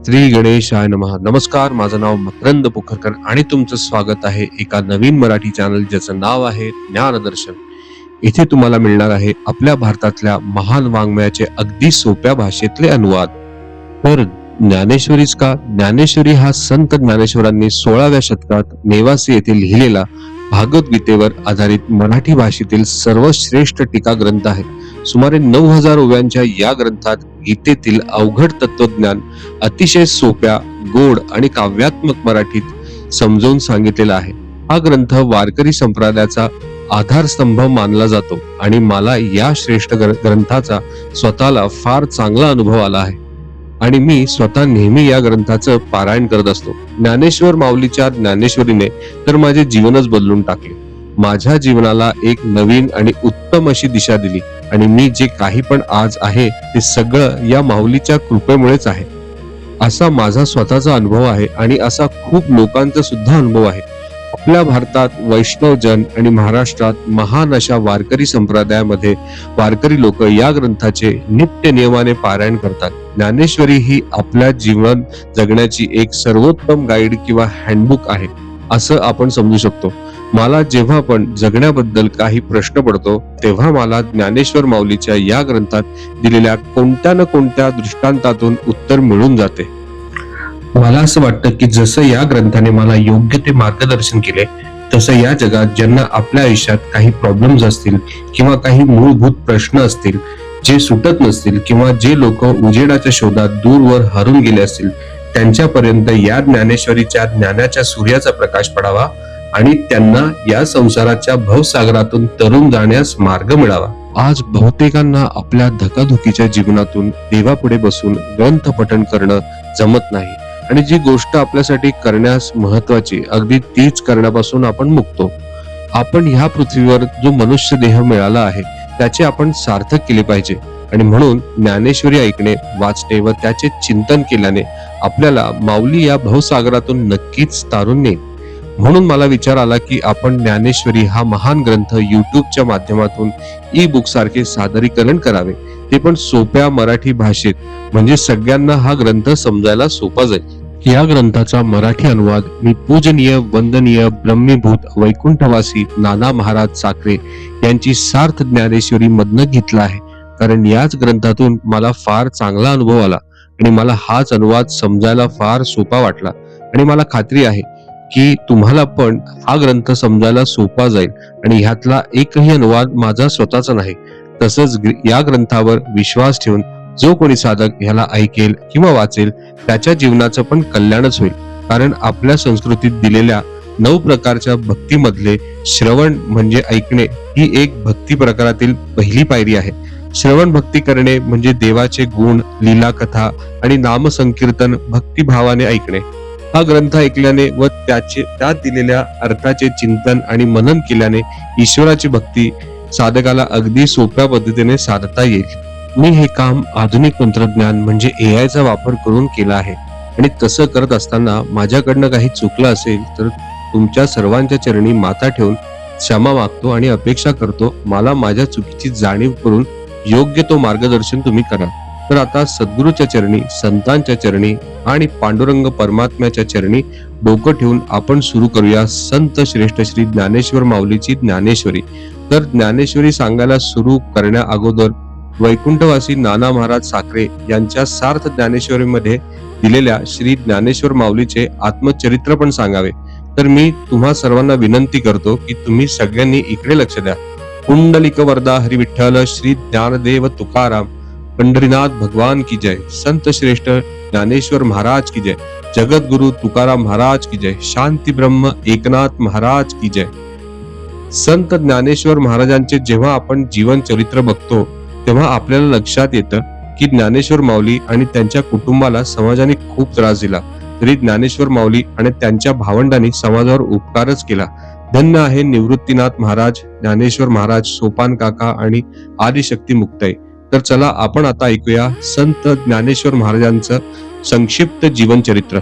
श्री गणेशाय नमः. नमस्कार, माझं नाव मकरंद पोखरकर आणि तुमचं स्वागत आहे एका नवीन मराठी चॅनल ज्याचं नाव आहे ज्ञानदर्शन. इथे तुम्हाला मिळणार आहे आपल्या भारतातल्या महान वाङ्मयाचे अगदी सोप्या भाषेतले अनुवाद. तर ज्ञानेश्वरीच का? ज्ञानेश्वरी हा संत ज्ञानेश्वरांनी 16व्या शतकात नेवासे येथे लिहिलेला भागवत आधारित मराठी भाषेतील सर्वश्रेष्ठ टीका ग्रंथ आहे. सुमारे 9000 ओव्यांच्या या ग्रंथात गीतेतील अवघड तत्वज्ञान अतिशय सोप्या, गोड आणि काव्यात्मक मराठीत समजावून सांगितलेला आहे. हा ग्रंथ वारकरी संप्रदायाचा आधारस्तंभ मानला जातो आणि मला या श्रेष्ठ ग्रंथाचा स्वतःला फार चांगला अनुभव आला आहे आणि मी स्वतः नेहमी या ग्रंथाचं पारायण करत असतो. ज्ञानेश्वर माऊलीच्या ज्ञानेश्वरीने तर माझे जीवनच बदलून टाकले. माझ्या जीवनाला एक नवीन आणि उत्तम अशी दिशा दिली आणि मी जे काही पण आज आहे ते सगळं या माऊलीच्या कृपेमुळेच आहे. असा माझा स्वतःचा अनुभव आहे आणि असा खूप लोकांचा सुद्धा अनुभव आहे. आपल्या भारतात वैष्णवजन आणि महाराष्ट्रात महान अशा वारकरी संप्रदायामध्ये वारकरी लोक या ग्रंथाचे नित्य नियमाने पारायण करतात. ज्ञानेश्वरी ही आपल्या जीवन जगण्याची एक सर्वोत्तम गाईड किंवा हँडबुक आहे असं आपण समजू शकतो. मला जेव्हा पण जगण्याबद्दल काही प्रश्न पडतो तेव्हा मला ज्ञानेश्वर माऊलीच्या या ग्रंथात दिलेल्या कोणत्या न कोणत्या दृष्टांतातून उत्तर मिळून जाते. मला असं वाटतं की जसं या ग्रंथाने मला योग्य ते मार्गदर्शन केले तसं या जगात ज्यांना आपल्या आयुष्यात काही प्रॉब्लेम्स असतील किंवा काही मूलभूत प्रश्न असतील जे सुटत नसतील किंवा जे लोक उजेडाच्या शोधात दूरवर हरून गेले असतील त्यांच्यापर्यंत या ज्ञानेश्वरीच्या ज्ञानाच्या सूर्याचा प्रकाश पडावा आणि त्यांना या संसाराच्या भवसागरातून तरुण जाण्यास मार्ग मिळावा. आज बहुतेकांना आपल्या धकाधुकीच्या जीवनातून देवापुढे बसून ग्रंथ पठण करणं जमत नाही आणि जी गोष्ट आपल्यासाठी करण्यास महत्वाची अगदी तीच करण्यापासून आपण मुक्तो. आपण ह्या पृथ्वीवर जो मनुष्य देह मिळाला आहे त्याचे आपण सार्थक केले पाहिजे आणि म्हणून ज्ञानेश्वरी ऐकणे, वाचणे व त्याचे चिंतन केल्याने आपल्याला माऊली या भवसागरातून नक्कीच तारून नेईल. म्हणून मला विचार आला की आपण ज्ञानेश्वरी हा महान ग्रंथ युट्यूबच्या माध्यमातून ई बुक सारखे सादरीकरण करावे, ते पण सोप्या मराठी भाषेत, म्हणजे सगळ्यांना हा ग्रंथ समजायला सोपा जाईल. या ग्रंथाचा मराठी अनुवाद मी पूजनीय वंदनीय ब्रह्मीभूत वैकुंठवासी नाना महाराज साखरे यांची सार्थ ज्ञानेश्वरी मधनं घेतला आहे, कारण याच ग्रंथातून मला फार चांगला अनुभव आला आणि मला हाच अनुवाद समजायला फार सोपा वाटला आणि मला खात्री आहे की तुम्हाला पण हा ग्रंथ समजायला सोपा जाईल आणि ह्यातला एकही अनुवाद माझा स्वतःचा नाही. तसंच या ग्रंथावर विश्वास ठेवून जो कोणी साधक ह्याला ऐकेल किंवा वाचेल त्याच्या जीवनाचं पण कल्याणच होईल. कारण आपल्या संस्कृतीत दिलेल्या 9 प्रकारच्या भक्तीमधले श्रवण म्हणजे ऐकणे ही एक भक्ती प्रकारातील पहिली पायरी आहे. श्रवण भक्ती करणे म्हणजे देवाचे गुण, लीला कथा आणि नामसंकीर्तन भक्तिभावाने ऐकणे. हा ग्रंथ ऐकल्याने व त्यात दिलेल्या अर्थाचे चिंतन आणि मनन केल्याने ईश्वराची भक्ती साधकाला अगदी सोप्या पद्धतीने साधता येईल. मी हे काम आधुनिक तंत्रज्ञान म्हणजे AI चा वापर करून केला आहे आणि तसं करत असताना माझ्याकडनं काही चुकलं असेल तर तुमच्या सर्वांच्या चरणी माथा ठेवून क्षमा मागतो आणि अपेक्षा करतो मला माझ्या चुकीची जाणीव करून योग्य तो मार्गदर्शन तुम्ही करा. तर आता सद्गुरूच्या चरणी, संतांच्या चरणी आणि पांडुरंग परमात्म्याच्या चरणी डोकं ठेवून आपण सुरू करूया संत श्रेष्ठ श्री ज्ञानेश्वर माऊलीची ज्ञानेश्वरी. तर ज्ञानेश्वरी सांगायला सुरू करण्या अगोदर वैकुंठवासी नाना महाराज साखरे यांच्या सार्थ ज्ञानेश्वरीमध्ये दिलेल्या श्री ज्ञानेश्वर माऊलीचे आत्मचरित्र पण सांगावे. तर मी तुम्हा सर्वांना विनंती करतो की तुम्ही सगळ्यांनी इकडे लक्ष द्या. कुंडलिक वरदा हरी विठ्ठल श्री ज्ञानदेव तुकाराम, पंढरीनाथ भगवान की जय, संत श्रेष्ठ ज्ञानेश्वर महाराज की जय, जगद्गुरु तुकाराम महाराज की जय, शांती ब्रह्म एकनाथ महाराज की जय. संत ज्ञानेश्वर महाराजांचे जेव्हा आपण जीवन चरित्र बघतो तेव्हा आपल्याला लक्षात येतं की ज्ञानेश्वर माऊली आणि त्यांच्या कुटुंबाला समाजाने खूप त्रास दिला, तरी ज्ञानेश्वर माऊली आणि त्यांच्या भावंडांनी समाजावर उपकारच केला. धन्य आहे निवृत्तीनाथ महाराज, ज्ञानेश्वर महाराज, सोपान काका आणि आदिशक्ती मुक्ताई. तर चला आपण आता ऐकूया संत ज्ञानेश्वर महाराजांचं संक्षिप्त जीवन चरित्र.